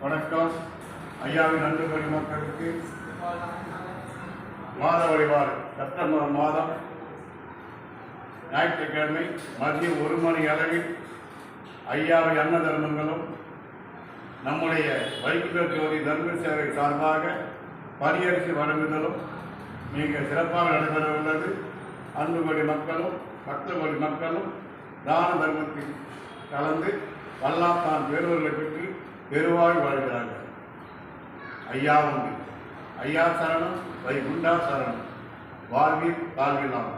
வணக்கம். ஐயாவின் அன்பு மக்களுக்கு மாத வழிபாடு செப்டம்பர் மாதம் ஞாயிற்றுக்கிழமை மதியம் 1 மணி அளவில் ஐயாவின் அன்ன தர்மங்களும் நம்முடைய வைகுண்ட ஜோதி தர்ம சேவை சார்பாக பரிசு வழங்குதலும் மிக சிறப்பாக நடைபெற உள்ளது. அன்பு கோடி மக்களும் பக்த கோடி மக்களும் தான தர்மத்தில் கலந்து வல்லாத்தான் பேருவர்களை பெற்று பெருவாய் வாழ்கிறார்கள். ஐயா உண்டு. ஐயா சரணம், வைகுண்டா சரணம். வாழ்வில் வாழ்விலாம்.